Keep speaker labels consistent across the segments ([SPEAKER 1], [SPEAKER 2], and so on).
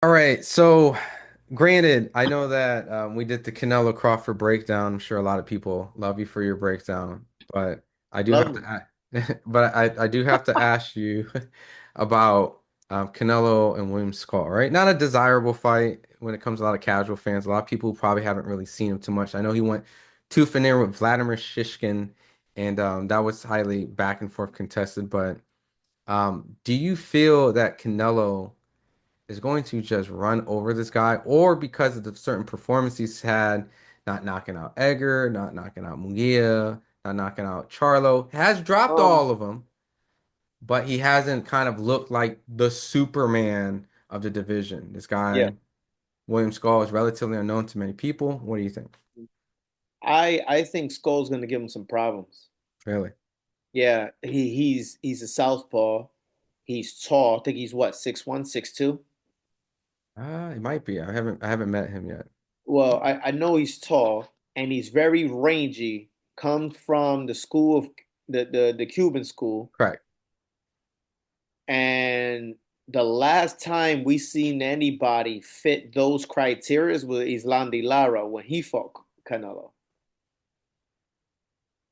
[SPEAKER 1] All right, so granted, I know that we did the Canelo Crawford breakdown. I'm sure a lot of people love you for your breakdown, but I do have
[SPEAKER 2] Love
[SPEAKER 1] to,
[SPEAKER 2] him.
[SPEAKER 1] but I do have to ask you about Canelo and William Skull, right? Not a desirable fight when it comes to a lot of casual fans. A lot of people probably haven't really seen him too much. I know he went tooth and nail with Vladimir Shishkin, and that was highly back and forth contested. But do you feel that Canelo is going to just run over this guy, or because of the certain performance he's had, not knocking out Edgar, not knocking out Munguia, not knocking out Charlo, has dropped
[SPEAKER 2] Um,
[SPEAKER 1] all of them, but he hasn't kind of looked like the Superman of the division. This
[SPEAKER 2] yeah,
[SPEAKER 1] guy, William Skull, is relatively unknown to many people. What do you think?
[SPEAKER 2] I think Skull's gonna give him some problems.
[SPEAKER 1] Really?
[SPEAKER 2] Yeah, he's a southpaw. He's tall. I think he's what, 6'1", 6'2"?
[SPEAKER 1] It might be. I haven't met him yet.
[SPEAKER 2] Well, I know he's tall and he's very rangy. Comes from the school of the Cuban school.
[SPEAKER 1] Correct.
[SPEAKER 2] And the last time we seen anybody fit those criteria was Islandi Lara when he fought Canelo.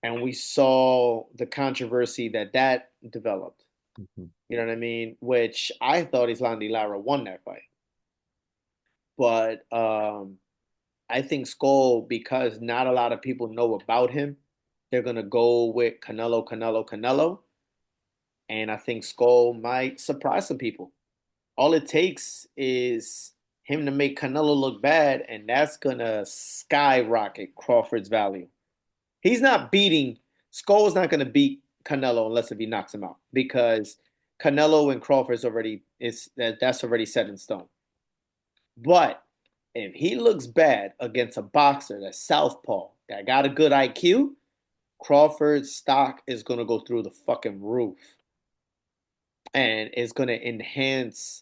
[SPEAKER 2] And we saw the controversy that developed.
[SPEAKER 1] Mhm.
[SPEAKER 2] You know what I mean? Which I thought Islandi Lara won that fight. But I think Skull, because not a lot of people know about him, they're gonna go with Canelo, Canelo, Canelo. And I think Skull might surprise some people. All it takes is him to make Canelo look bad, and that's gonna skyrocket Crawford's value. He's not beating Skull's not gonna beat Canelo unless if he knocks him out because Canelo and Crawford's already is that's already set in stone. But if he looks bad against a boxer that's southpaw that got a good IQ, Crawford's stock is gonna go through the fucking roof, and it's gonna enhance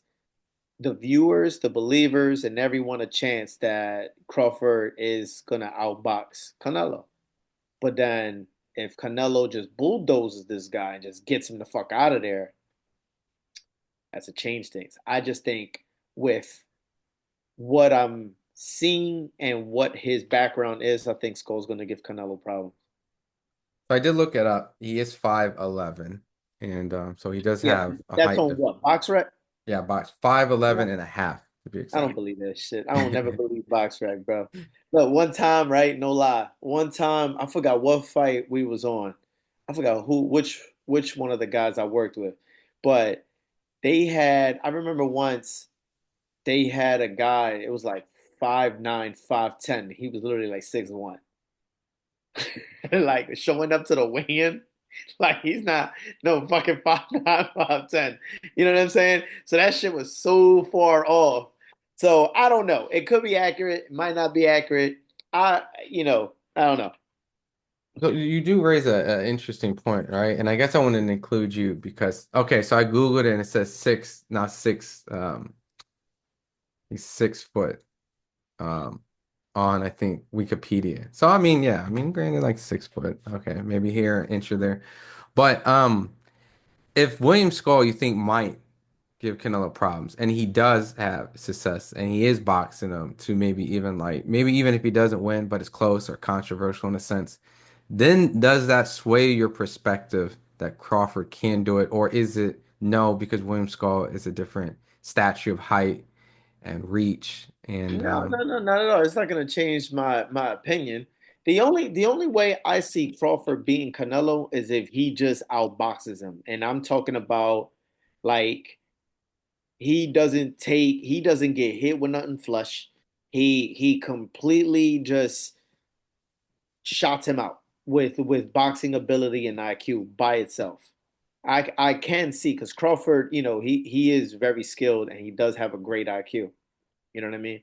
[SPEAKER 2] the viewers, the believers, and everyone a chance that Crawford is gonna outbox Canelo. But then if Canelo just bulldozes this guy and just gets him the fuck out of there, that's a change things. I just think with what I'm seeing and what his background is, I think Skull's gonna give Canelo problems.
[SPEAKER 1] So I did look it up. He is 5'11", and so he does
[SPEAKER 2] Yeah,
[SPEAKER 1] have a
[SPEAKER 2] that's
[SPEAKER 1] height.
[SPEAKER 2] on what? BoxRec?
[SPEAKER 1] Yeah, box 5'11" and a half to be
[SPEAKER 2] I don't
[SPEAKER 1] exact.
[SPEAKER 2] believe that shit. I don't never believe BoxRec, bro. Look, one time, right? No lie. One time, I forgot what fight we was on. I forgot which one of the guys I worked with, but they had. I remember once they had a guy. It was like 5'9", 5'10". He was literally like 6'1". Like showing up to the weigh-in, like he's not no fucking 5'9", 5'10". You know what I'm saying? So that shit was so far off. So I don't know. It could be accurate. It might not be accurate. I don't know.
[SPEAKER 1] So you do raise a interesting point, right? And I guess I want to include you because okay, so I Googled it and it says six, not six, he's 6 foot um on I think Wikipedia. So I mean, yeah, I mean granted like 6 foot. Okay, maybe here, an inch or there. But if William Skull you think might give Canelo problems, and he does have success, and he is boxing him to maybe even like maybe even if he doesn't win, but it's close or controversial in a sense, then does that sway your perspective that Crawford can do it, or is it no because William Skull is a different stature of height and reach, and
[SPEAKER 2] No, no, no, not at all. It's not going to change my opinion. The only way I see Crawford beating Canelo is if he just outboxes him, and I'm talking about like he doesn't get hit with nothing flush. He completely just shots him out with boxing ability and IQ by itself. I can see because Crawford, he is very skilled and he does have a great IQ. You know what I mean?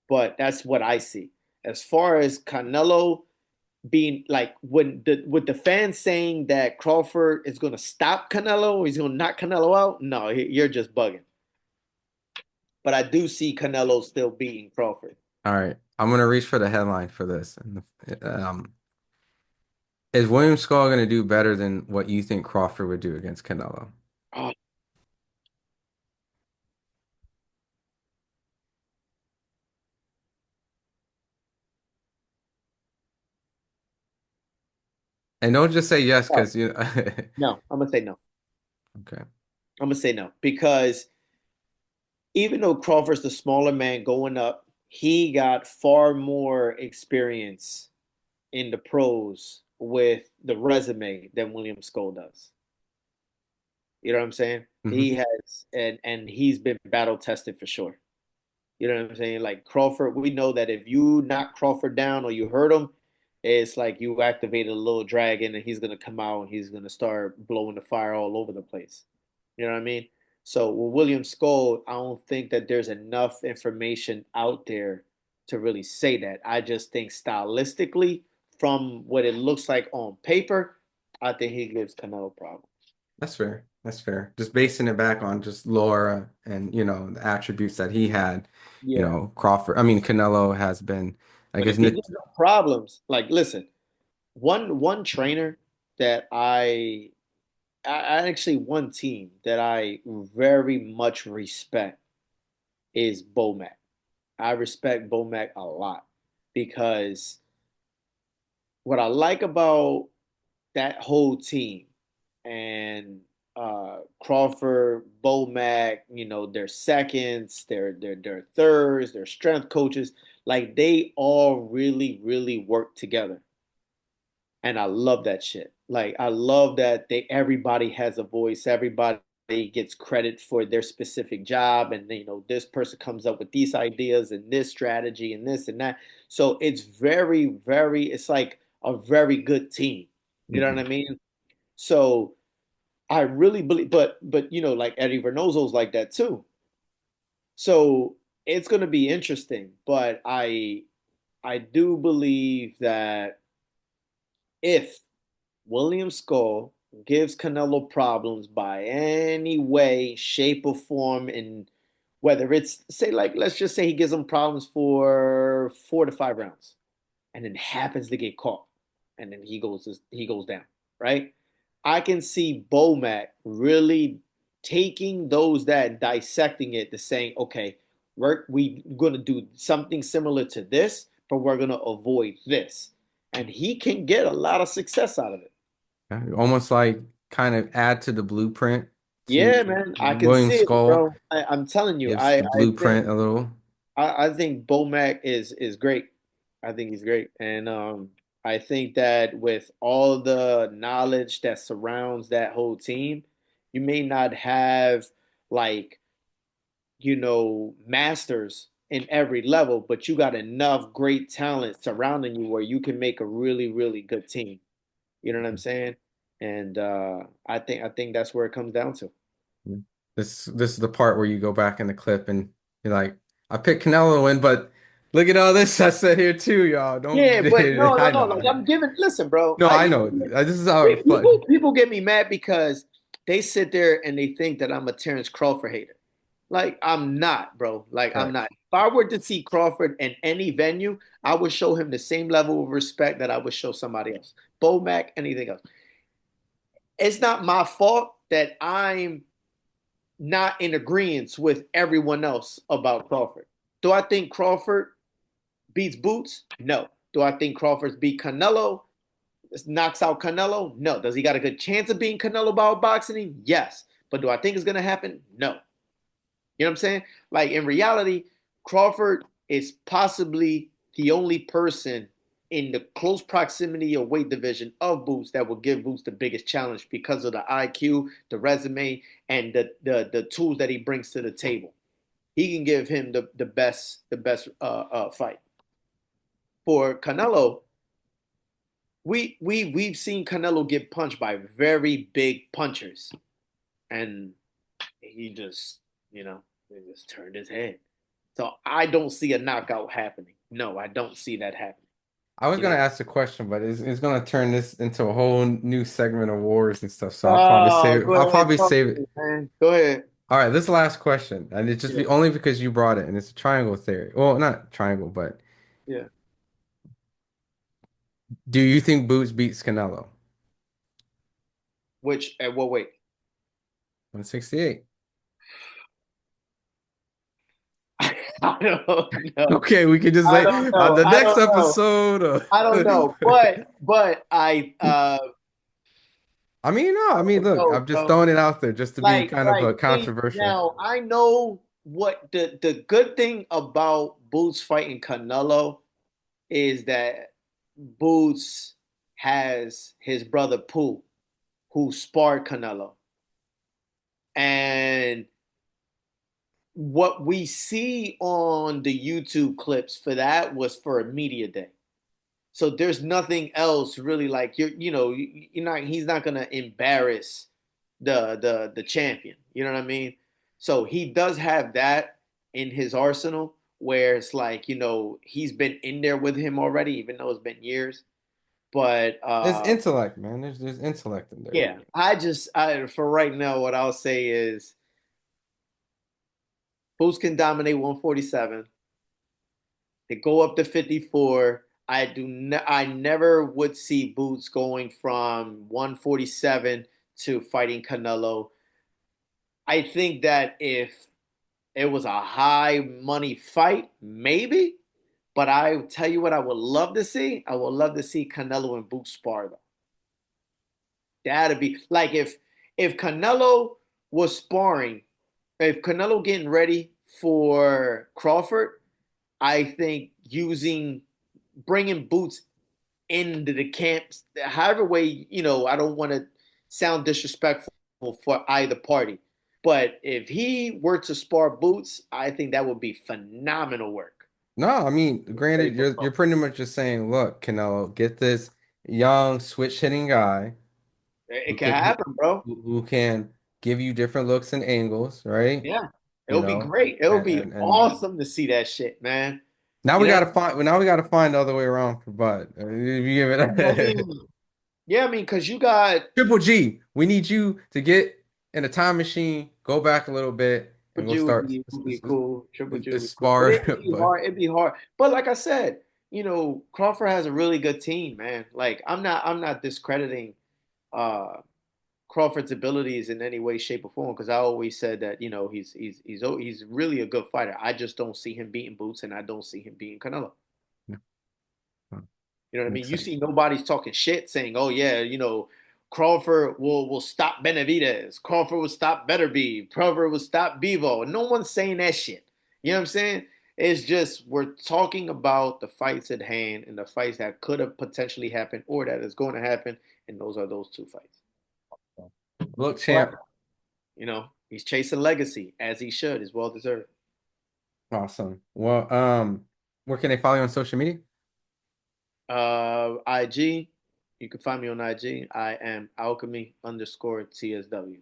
[SPEAKER 2] But that's what I see. As far as Canelo being like when with the fans saying that Crawford is going to stop Canelo, or he's going to knock Canelo out. No, you're just bugging. But I do see Canelo still beating Crawford.
[SPEAKER 1] all right, I'm gonna reach for the headline for this. And is William Skull gonna do better than what you think Crawford would do against Canelo?
[SPEAKER 2] Oh,
[SPEAKER 1] And don't just say yes
[SPEAKER 2] No,
[SPEAKER 1] because you know.
[SPEAKER 2] no, I'm gonna say no.
[SPEAKER 1] Okay.
[SPEAKER 2] I'm gonna say no because even though Crawford's the smaller man going up, he got far more experience in the pros with the resume than William Skull does. You know what I'm saying?
[SPEAKER 1] Hmm.
[SPEAKER 2] He has, and he's been battle tested for sure. You know what I'm saying? Like Crawford, we know that if you knock Crawford down or you hurt him, it's like you activated a little dragon and he's gonna come out and he's gonna start blowing the fire all over the place. You know what I mean? So with William Skull, I don't think that there's enough information out there to really say that. I just think stylistically, from what it looks like on paper, I think he gives Canelo problems.
[SPEAKER 1] That's fair. That's fair. Just basing it back on just Laura and, the attributes that he had,
[SPEAKER 2] Yeah.
[SPEAKER 1] Crawford. I mean, Canelo has been, I
[SPEAKER 2] But
[SPEAKER 1] guess,
[SPEAKER 2] if he gives them problems, like listen, one trainer that I actually one team that I very much respect is Bomac. I respect Bomac a lot because what I like about that whole team and Crawford, Bomac, their seconds, their thirds, their strength coaches, like they all really, really work together. And I love that shit. Like I love that everybody has a voice, everybody gets credit for their specific job, and this person comes up with these ideas and this strategy and this and that. So it's very, very, it's like a very good team. You know what
[SPEAKER 1] Mhm.
[SPEAKER 2] I mean? So I really believe, but like Eddie Vernozo's like that too. So it's gonna be interesting, but I do believe that if William Skull gives Canelo problems by any way, shape, or form, and whether it's say like let's just say he gives him problems for 4 to 5 rounds, and then happens to get caught, and then he goes down, right? I can see Bomac really taking those that dissecting it to saying, okay, we gonna do something similar to this, but we're gonna avoid this, and he can get a lot of success out of it.
[SPEAKER 1] Almost like kind of add to the blueprint to
[SPEAKER 2] Yeah, man, I can
[SPEAKER 1] William
[SPEAKER 2] see it,
[SPEAKER 1] Skull,
[SPEAKER 2] bro. I'm telling you,
[SPEAKER 1] gives
[SPEAKER 2] I
[SPEAKER 1] the
[SPEAKER 2] I think
[SPEAKER 1] blueprint a little.
[SPEAKER 2] I think Bomac is great. I think he's great, and I think that with all the knowledge that surrounds that whole team, you may not have like masters in every level, but you got enough great talent surrounding you where you can make a really really good team. You know what I'm saying? And I think that's where it comes down to.
[SPEAKER 1] This is the part where you go back in the clip and you're like, I picked Canelo to win, but look at all this I said here too, y'all.
[SPEAKER 2] Yeah,
[SPEAKER 1] Don't
[SPEAKER 2] but no, no,
[SPEAKER 1] I
[SPEAKER 2] no. Like
[SPEAKER 1] know.
[SPEAKER 2] I'm giving. Listen, bro.
[SPEAKER 1] No,
[SPEAKER 2] I
[SPEAKER 1] I
[SPEAKER 2] you
[SPEAKER 1] know. This is how
[SPEAKER 2] people
[SPEAKER 1] fun.
[SPEAKER 2] people get me mad because they sit there and they think that I'm a Terence Crawford hater. Like I'm not, bro. Like I'm
[SPEAKER 1] Facts.
[SPEAKER 2] not. If I were to see Crawford in any venue, I would show him the same level of respect that I would show somebody else. Bo Mac, anything else. It's not my fault that I'm not in agreement with everyone else about Crawford. Do I think Crawford beats Boots? No. Do I think Crawford's beat Canelo? Knocks out Canelo? No. Does he got a good chance of beating Canelo by boxing? Yes. But do I think it's going to happen? No. You know what I'm saying? Like in reality, Crawford is possibly the only person in the close proximity of weight division of Boots that will give Boots the biggest challenge because of the IQ, the resume, and the tools that he brings to the table. He can give him the best fight. For Canelo, we've seen Canelo get punched by very big punchers, and he just he just turned his head. So I don't see a knockout happening. No, I don't see that happening.
[SPEAKER 1] I was
[SPEAKER 2] You know.
[SPEAKER 1] gonna ask the question, but it's gonna turn this into a whole new segment of wars and stuff. So
[SPEAKER 2] Oh, go
[SPEAKER 1] I'll
[SPEAKER 2] ahead,
[SPEAKER 1] probably
[SPEAKER 2] talk
[SPEAKER 1] save
[SPEAKER 2] to me,
[SPEAKER 1] it.
[SPEAKER 2] man. Go ahead.
[SPEAKER 1] All right, this last question, and it's just
[SPEAKER 2] Yeah,
[SPEAKER 1] be only because you brought it, and it's a triangle theory. Well, not triangle, but
[SPEAKER 2] yeah.
[SPEAKER 1] do you think Boots beats Canelo?
[SPEAKER 2] Which at what weight?
[SPEAKER 1] 168.
[SPEAKER 2] I don't know.
[SPEAKER 1] Okay, we can just
[SPEAKER 2] I
[SPEAKER 1] say
[SPEAKER 2] don't
[SPEAKER 1] on
[SPEAKER 2] know.
[SPEAKER 1] the
[SPEAKER 2] I
[SPEAKER 1] next
[SPEAKER 2] don't know.
[SPEAKER 1] episode.
[SPEAKER 2] I don't know. But I
[SPEAKER 1] I mean, no, I mean, look,
[SPEAKER 2] No,
[SPEAKER 1] I'm just
[SPEAKER 2] bro.
[SPEAKER 1] throwing it out there just to be kind of
[SPEAKER 2] See,
[SPEAKER 1] controversial.
[SPEAKER 2] now I know what the good thing about Boots fighting Canelo is that Boots has his brother Pooh, who sparred Canelo. And what we see on the YouTube clips for that was for a media day. So there's nothing else really like you're not he's not gonna embarrass the champion. You know what I mean? So he does have that in his arsenal where it's like, he's been in there with him already, even though it's been years. But
[SPEAKER 1] There's intellect, man. There's intellect in there.
[SPEAKER 2] yeah, I for right now, what I'll say is Boots can dominate 147. They go up to 54. I never would see Boots going from 147 to fighting Canelo. I think that if it was a high money fight, maybe. But I tell you what, I would love to see. I would love to see Canelo and Boots spar though. That'd be like if Canelo was sparring, if Canelo getting ready for Crawford, I think bringing Boots into the camps, however way, I don't want to sound disrespectful for either party. But if he were to spar Boots, I think that would be phenomenal work.
[SPEAKER 1] No, I mean,
[SPEAKER 2] Ready
[SPEAKER 1] granted,
[SPEAKER 2] for
[SPEAKER 1] you're
[SPEAKER 2] Crawford.
[SPEAKER 1] pretty much just saying, look, Canelo, get this young switch hitting guy
[SPEAKER 2] It
[SPEAKER 1] who
[SPEAKER 2] can
[SPEAKER 1] can
[SPEAKER 2] happen, bro.
[SPEAKER 1] who can give you different looks and angles, right?
[SPEAKER 2] Yeah. It
[SPEAKER 1] You
[SPEAKER 2] would be
[SPEAKER 1] know,
[SPEAKER 2] great. It would be
[SPEAKER 1] and
[SPEAKER 2] awesome to see that shit, man.
[SPEAKER 1] now
[SPEAKER 2] You
[SPEAKER 1] we
[SPEAKER 2] know
[SPEAKER 1] gotta find now we gotta find the other way around for Bud. If you give
[SPEAKER 2] what I
[SPEAKER 1] it
[SPEAKER 2] mean? Yeah, I mean, because you got
[SPEAKER 1] Triple G, we need you to get in a time machine, go back a little bit, and
[SPEAKER 2] Triple
[SPEAKER 1] go
[SPEAKER 2] G would
[SPEAKER 1] start
[SPEAKER 2] be cool. Triple G would be cool. But
[SPEAKER 1] spar.
[SPEAKER 2] it'd be
[SPEAKER 1] But
[SPEAKER 2] hard. It'd be hard. But like I said, Crawford has a really good team, man. Like I'm not discrediting uh Crawford's abilities in any way, shape, or form because I always said that, he's really a good fighter. I just don't see him beating Boots and I don't see him beating Canelo. You know what I mean?
[SPEAKER 1] makes
[SPEAKER 2] You see
[SPEAKER 1] sense.
[SPEAKER 2] nobody's talking shit saying, "Oh yeah, Crawford will stop Benavidez. Crawford will stop Betterby. Crawford will stop Bevo." No one's saying that shit. You know what I'm saying? It's just we're talking about the fights at hand and the fights that could have potentially happened or that is going to happen, and those are those two fights.
[SPEAKER 1] Look,
[SPEAKER 2] But
[SPEAKER 1] champ,
[SPEAKER 2] he's chasing legacy as he should, is well deserved.
[SPEAKER 1] awesome. Well, where can they follow you on social media?
[SPEAKER 2] IG, you can find me on IG. I am alchemy_TSW.